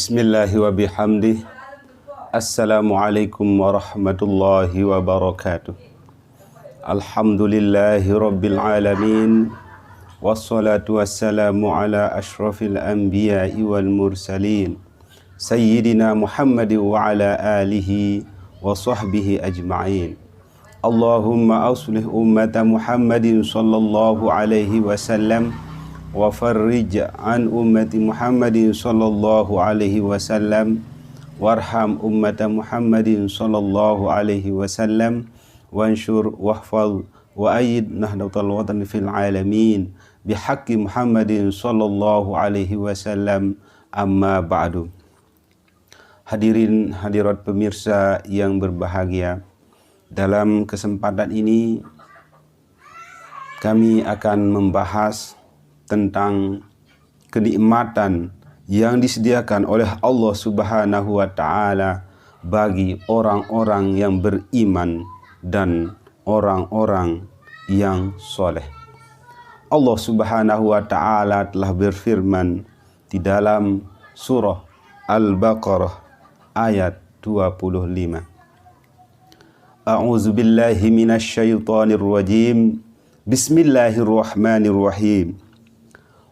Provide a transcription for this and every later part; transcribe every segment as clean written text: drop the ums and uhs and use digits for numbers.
Bismillahi wa bihamdih. Assalamualaikum warahmatullahi wabarakatuh. Alhamdulillahi rabbil alamin. Wassalatu wassalamu ala ashrafil anbiya'i wal mursalin Sayyidina Muhammad wa ala alihi wa sahbihi ajma'in. Allahumma aslih ummata Muhammadin sallallahu alaihi wasallam wa farrij an ummati Muhammadin sallallahu alaihi wasallam warham ummata Muhammadin sallallahu alaihi wasallam wanshur wahfal wa ayyid nahdatal watan fil alamin bihaqqi Muhammadin sallallahu alaihi wasallam, amma ba'du. Hadirin hadirat pemirsa yang berbahagia, dalam kesempatan ini kami akan membahas tentang kenikmatan yang disediakan oleh Allah Subhanahu wa Ta'ala bagi orang-orang yang beriman dan orang-orang yang soleh. Allah Subhanahu wa Ta'ala telah berfirman di dalam surah Al-Baqarah ayat 25. A'udzu billahi minasy syaithanir rajim. Bismillahirrahmanirrahim.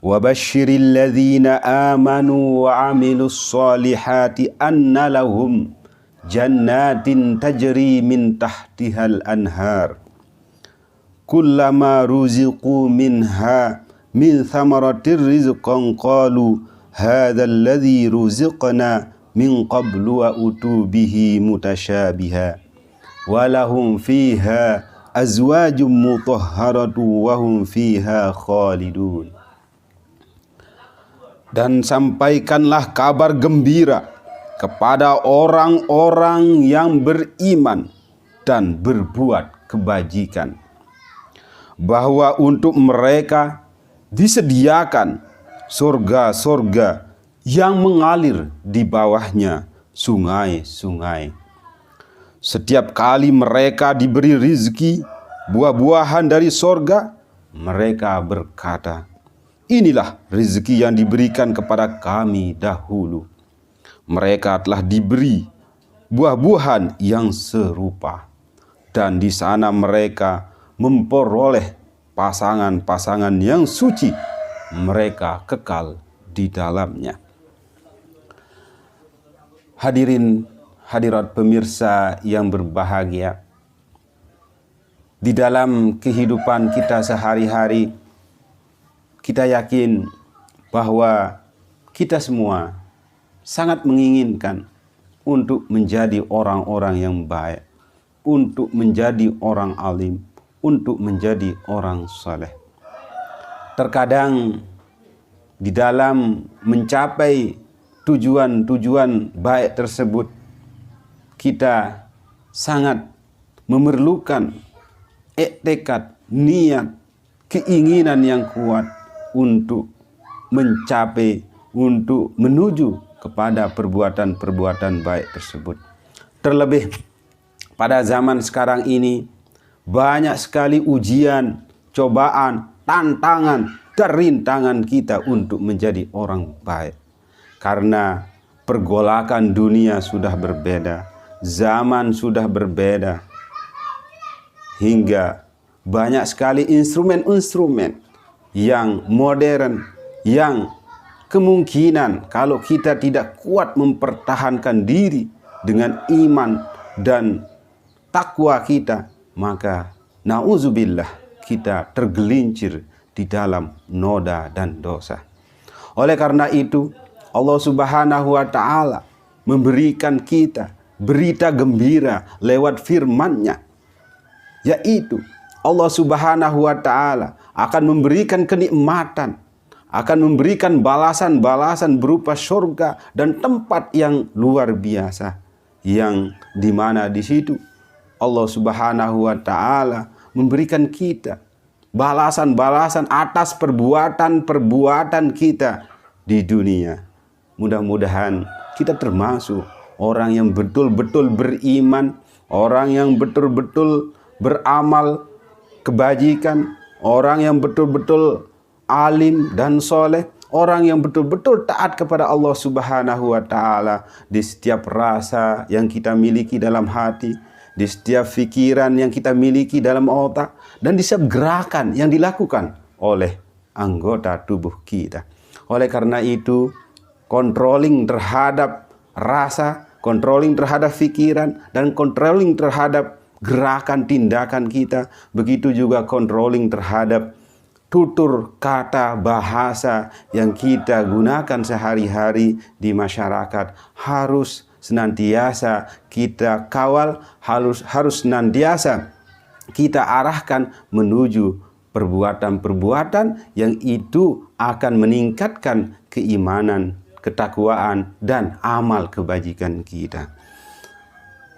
وَبَشِّرِ الَّذِينَ آمَنُوا وَعَمِلُوا الصَّالِحَاتِ أَنَّ لَهُمْ جَنَّاتٍ تَجْرِي مِنْ تَحْتِهَا الْأَنْهَارُ كُلَّمَا رُزِقُوا مِنْهَا مِنْ ثَمَرَةٍ رِزْقًا قَالُوا هَذَا الَّذِي رُزِقْنَا مِنْ قَبْلُ وَأُتُوا بِهِ مُتَشَابِهًا وَلَهُمْ فِيهَا أَزْوَاجٌ مُطَهَّرَةٌ وَهُمْ فِيهَا خَالِدُونَ. Dan sampaikanlah kabar gembira kepada orang-orang yang beriman dan berbuat kebajikan, bahwa untuk mereka disediakan surga-surga yang mengalir di bawahnya sungai-sungai. Setiap kali mereka diberi rizki buah-buahan dari surga, mereka berkata, inilah rezeki yang diberikan kepada kami dahulu. Mereka telah diberi buah-buahan yang serupa, dan di sana mereka memperoleh pasangan-pasangan yang suci. Mereka kekal di dalamnya. Hadirin hadirat pemirsa yang berbahagia, di dalam kehidupan kita sehari-hari, kita yakin bahwa kita semua sangat menginginkan untuk menjadi orang-orang yang baik, untuk menjadi orang alim, untuk menjadi orang saleh. Terkadang di dalam mencapai tujuan-tujuan baik tersebut, kita sangat memerlukan tekad, niat, keinginan yang kuat untuk mencapai, untuk menuju kepada perbuatan-perbuatan baik tersebut. Terlebih pada zaman sekarang ini, banyak sekali ujian, cobaan, tantangan, dan rintangan kita untuk menjadi orang baik. Karena pergolakan dunia sudah berbeda, zaman sudah berbeda, hingga banyak sekali instrumen-instrumen yang modern, yang kemungkinan kalau kita tidak kuat mempertahankan diri dengan iman dan takwa kita, maka na'udzubillah, kita tergelincir di dalam noda dan dosa. Oleh karena itu, Allah Subhanahu wa Ta'ala memberikan kita berita gembira lewat firman-Nya, yaitu Allah Subhanahu wa Ta'ala akan memberikan kenikmatan, akan memberikan balasan-balasan berupa surga dan tempat yang luar biasa, yang dimana di situ Allah Subhanahu wa Ta'ala memberikan kita balasan-balasan atas perbuatan-perbuatan kita di dunia. Mudah-mudahan kita termasuk orang yang betul-betul beriman, orang yang betul-betul beramal kebajikan, orang yang betul-betul alim dan soleh, orang yang betul-betul taat kepada Allah Subhanahu wa Ta'ala di setiap rasa yang kita miliki dalam hati, di setiap pikiran yang kita miliki dalam otak, dan di setiap gerakan yang dilakukan oleh anggota tubuh kita. Oleh karena itu, controlling terhadap rasa, controlling terhadap pikiran, dan controlling terhadap gerakan tindakan kita, begitu juga controlling terhadap tutur kata bahasa yang kita gunakan sehari-hari di masyarakat harus senantiasa kita kawal, harus senantiasa kita arahkan menuju perbuatan-perbuatan yang itu akan meningkatkan keimanan, ketakwaan, dan amal kebajikan kita.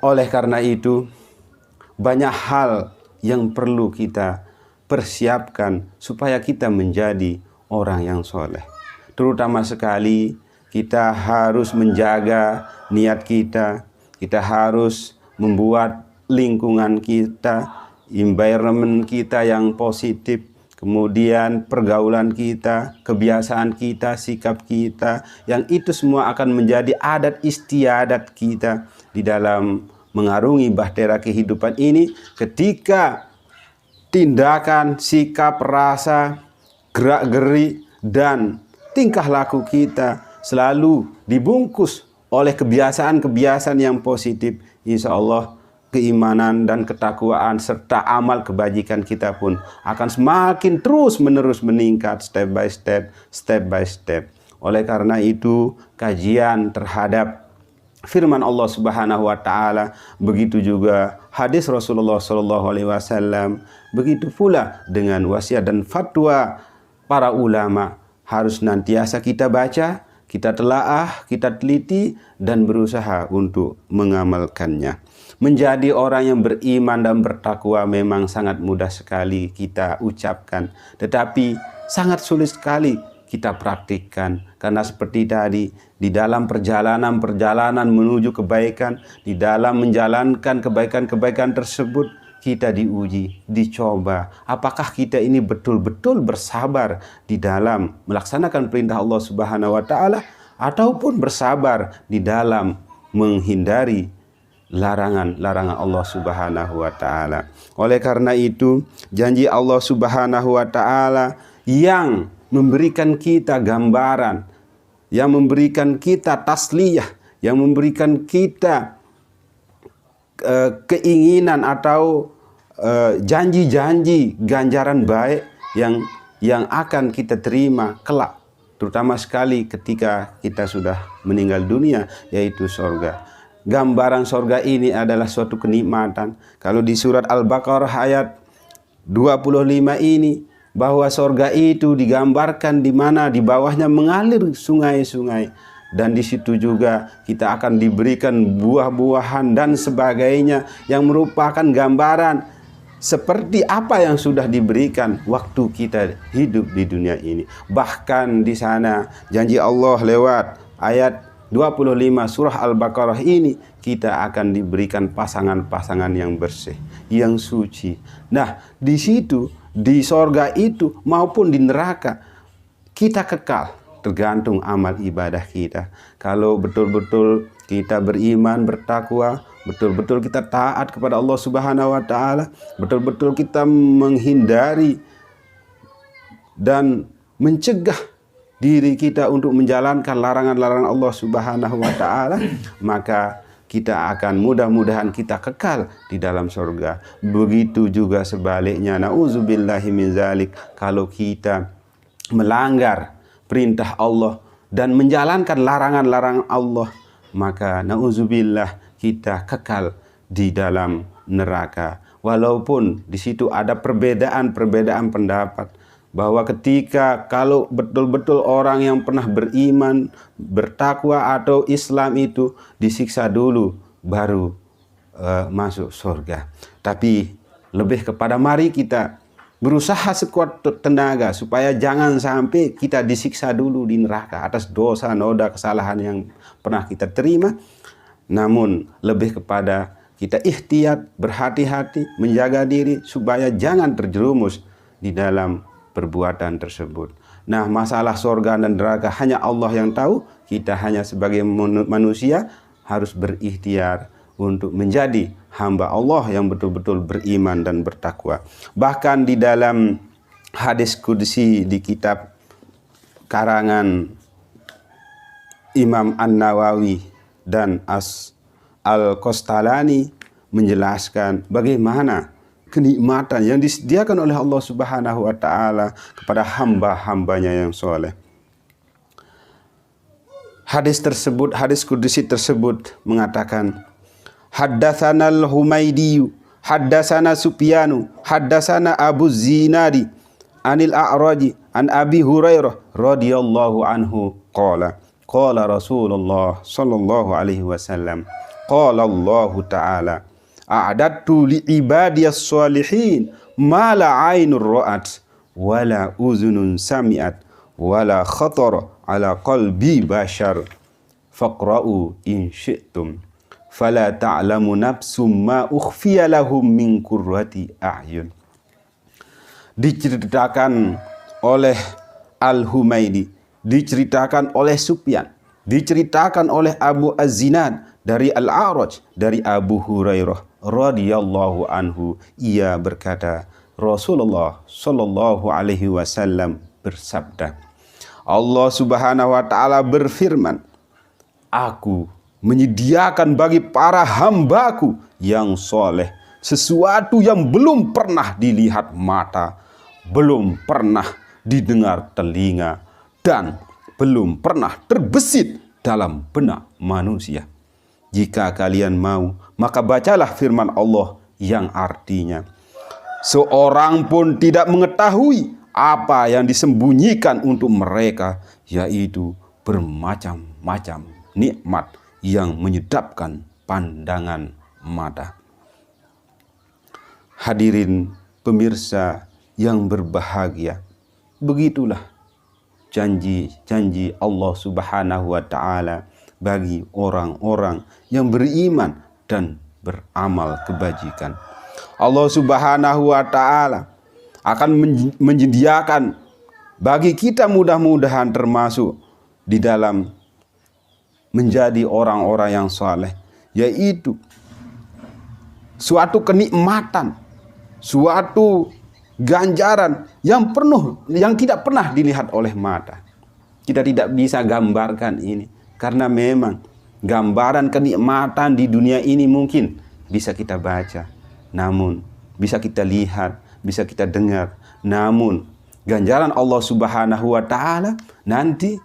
Oleh karena itu, banyak hal yang perlu kita persiapkan supaya kita menjadi orang yang soleh. Terutama sekali kita harus menjaga niat kita, kita harus membuat lingkungan kita, environment kita yang positif, kemudian pergaulan kita, kebiasaan kita, sikap kita, yang itu semua akan menjadi adat istiadat kita di dalam mengarungi bahtera kehidupan ini. Ketika tindakan, sikap, rasa, gerak-geri, dan tingkah laku kita selalu dibungkus oleh kebiasaan-kebiasaan yang positif, insya Allah keimanan dan ketakwaan serta amal kebajikan kita pun akan semakin terus-menerus meningkat step by step. Oleh karena itu, kajian terhadap firman Allah Subhanahu wa Ta'ala, begitu juga hadis Rasulullah Sallallahu Alaihi Wasallam, begitu pula dengan wasiat dan fatwa para ulama harus nantiasa kita baca, kita telaah, kita teliti, dan berusaha untuk mengamalkannya. Menjadi orang yang beriman dan bertakwa memang sangat mudah sekali kita ucapkan, tetapi sangat sulit sekali kita praktikkan. Karena seperti tadi, di dalam perjalanan menuju kebaikan, di dalam menjalankan kebaikan-kebaikan tersebut, kita diuji, dicoba. Apakah kita ini betul-betul bersabar di dalam melaksanakan perintah Allah Subhanahu wa Ta'ala, ataupun bersabar di dalam menghindari larangan-larangan Allah Subhanahu wa Ta'ala. Oleh karena itu, janji Allah Subhanahu wa Ta'ala yang memberikan kita gambaran, yang memberikan kita tasliyah, yang memberikan kita keinginan atau janji-janji ganjaran baik yang akan kita terima kelak, terutama sekali ketika kita sudah meninggal dunia, yaitu sorga. Gambaran sorga ini adalah suatu kenikmatan. Kalau di surat Al-Baqarah ayat 25 ini, bahwa sorga itu digambarkan di mana di bawahnya mengalir sungai-sungai, dan di situ juga kita akan diberikan buah-buahan dan sebagainya yang merupakan gambaran seperti apa yang sudah diberikan waktu kita hidup di dunia ini. Bahkan di sana janji Allah lewat ayat 25 surah Al-Baqarah ini, kita akan diberikan pasangan-pasangan yang bersih, yang suci. Nah, di situ, di sorga itu maupun di neraka, kita kekal tergantung amal ibadah kita. Kalau betul-betul kita beriman, bertakwa, betul-betul kita taat kepada Allah Subhanahu wa Ta'ala, betul-betul kita menghindari dan mencegah diri kita untuk menjalankan larangan-larangan Allah Subhanahu wa Ta'ala, maka kita akan mudah-mudahan kita kekal di dalam surga. Begitu juga sebaliknya, na'udzubillahi min zalik, kalau kita melanggar perintah Allah dan menjalankan larangan-larangan Allah, maka na'udzubillah kita kekal di dalam neraka. Walaupun di situ ada perbedaan pendapat, bahwa ketika kalau betul-betul orang yang pernah beriman, bertakwa atau Islam itu disiksa dulu baru masuk surga. Tapi lebih kepada mari kita berusaha sekuat tenaga supaya jangan sampai kita disiksa dulu di neraka atas dosa, noda, kesalahan yang pernah kita terima. Namun lebih kepada kita ihtiyat, berhati-hati, menjaga diri supaya jangan terjerumus di dalam perbuatan tersebut. Nah, masalah surga dan neraka hanya Allah yang tahu. Kita hanya sebagai manusia harus berikhtiar untuk menjadi hamba Allah yang betul-betul beriman dan bertakwa. Bahkan di dalam hadis qudsi di kitab karangan Imam An-Nawawi dan Al-Qastalani menjelaskan bagaimana kenikmatan yang disediakan oleh Allah Subhanahu wa taala kepada hamba-hambanya yang soleh. Hadis qudsi tersebut mengatakan, haddatsana al-Humaydi, haddatsana Sufyanu, haddatsana Abu Zinadi anil A'raji an Abi Hurairah radhiyallahu anhu qala Rasulullah sallallahu alaihi wasallam qala Allah ta'ala a'adattu li ibadiyas sholihin ma la ainur ra'at wala uzunun sami'at wala khatara ala qalbi bashar faqra'u in syi'tum fala ta'lamu nafsum ma ukhfiya lahum min qurrati a'yun. Diceritakan oleh Al-Humaydi, diceritakan oleh Sufyan, diceritakan oleh Abu Az-Zinad dari Al-A'raj, dari Abu Hurairah radhiyallahu anhu, ia berkata, Rasulullah sallallahu alaihi wasallam bersabda, Allah Subhanahu wa taala berfirman, aku menyediakan bagi para hambaku yang soleh sesuatu yang belum pernah dilihat mata, belum pernah didengar telinga, dan belum pernah terbesit dalam benak manusia. Jika kalian mau, maka bacalah firman Allah yang artinya, seorang pun tidak mengetahui apa yang disembunyikan untuk mereka, yaitu bermacam-macam nikmat yang menyedapkan pandangan mata. Hadirin pemirsa yang berbahagia, begitulah janji-janji Allah Subhanahu wa taala bagi orang-orang yang beriman dan beramal kebajikan. Allah Subhanahu wa taala akan menyediakan bagi kita mudah-mudahan termasuk di dalam menjadi orang-orang yang saleh, yaitu suatu kenikmatan, suatu ganjaran yang penuh, yang tidak pernah dilihat oleh mata. Kita tidak bisa gambarkan ini, karena memang gambaran kenikmatan di dunia ini mungkin bisa kita baca, namun bisa kita lihat, bisa kita dengar, namun ganjaran Allah Subhanahu wa taala nanti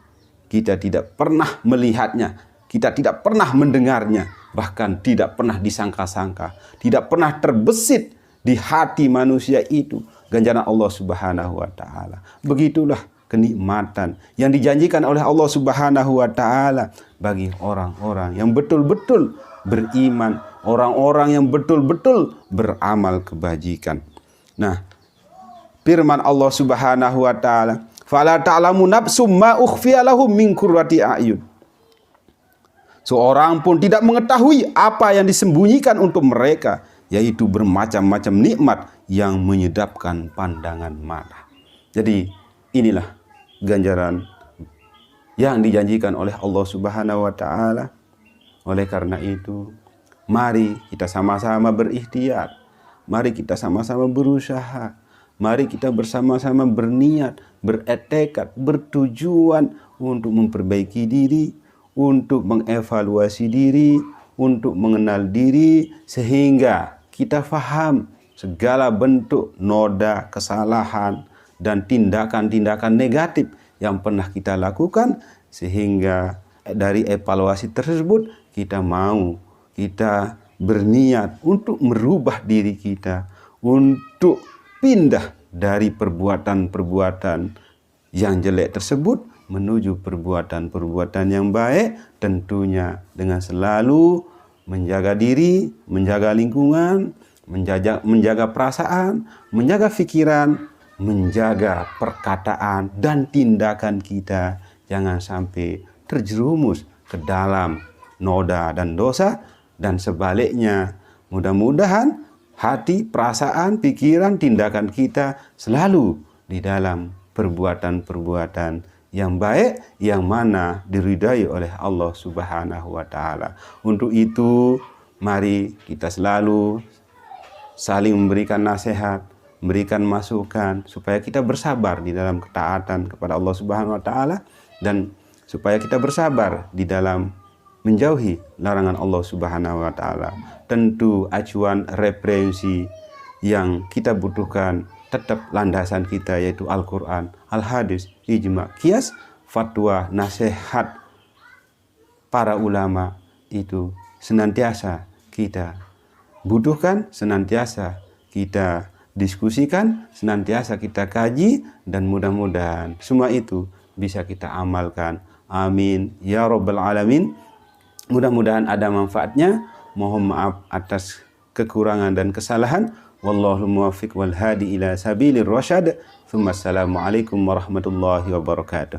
kita tidak pernah melihatnya, kita tidak pernah mendengarnya, bahkan tidak pernah disangka-sangka, tidak pernah terbesit di hati manusia itu ganjaran Allah Subhanahu wa taala. Begitulah kenikmatan yang dijanjikan oleh Allah Subhanahu wa taala bagi orang-orang yang betul-betul beriman, orang-orang yang betul-betul beramal kebajikan. Nah, firman Allah Subhanahu wa taala, fala ta'lamu nafsum ma ukhfiya lahum min qurrati a'yun. Seorang pun tidak mengetahui apa yang disembunyikan untuk mereka, yaitu bermacam-macam nikmat yang menyedapkan pandangan mata. Jadi inilah ganjaran yang dijanjikan oleh Allah Subhanahu wa taala. Oleh karena itu, mari kita sama-sama berikhtiar, mari kita sama-sama berusaha, mari kita bersama-sama berniat, bertekad, bertujuan untuk memperbaiki diri, untuk mengevaluasi diri, untuk mengenal diri, sehingga kita faham segala bentuk noda, kesalahan, dan tindakan-tindakan negatif yang pernah kita lakukan, sehingga dari evaluasi tersebut kita berniat untuk merubah diri kita, untuk pindah dari perbuatan-perbuatan yang jelek tersebut menuju perbuatan-perbuatan yang baik, tentunya dengan selalu menjaga diri, menjaga lingkungan, menjaga perasaan, menjaga pikiran, menjaga perkataan dan tindakan kita. Jangan sampai terjerumus ke dalam noda dan dosa, dan sebaliknya mudah-mudahan hati, perasaan, pikiran, tindakan kita selalu di dalam perbuatan-perbuatan yang baik yang mana diridai oleh Allah Subhanahu wa taala. Untuk itu mari kita selalu saling memberikan nasihat, memberikan masukan supaya kita bersabar di dalam ketaatan kepada Allah Subhanahu wa taala dan supaya kita bersabar di dalam menjauhi larangan Allah Subhanahu wa taala. Tentu acuan referensi yang kita butuhkan tetap landasan kita yaitu Al-Qur'an, Al-Hadis, ijma, qiyas, fatwa, nasihat para ulama itu senantiasa kita butuhkan, senantiasa kita diskusikan, senantiasa kita kaji, dan mudah-mudahan semua itu bisa kita amalkan. Amin ya rabbal alamin. Mudah-mudahan ada manfaatnya. Mohon maaf atas kekurangan dan kesalahan. Wallahul muwaffiq wal hadi ila sabilir rasyad. Assalamualaikum warahmatullahi wabarakatuh.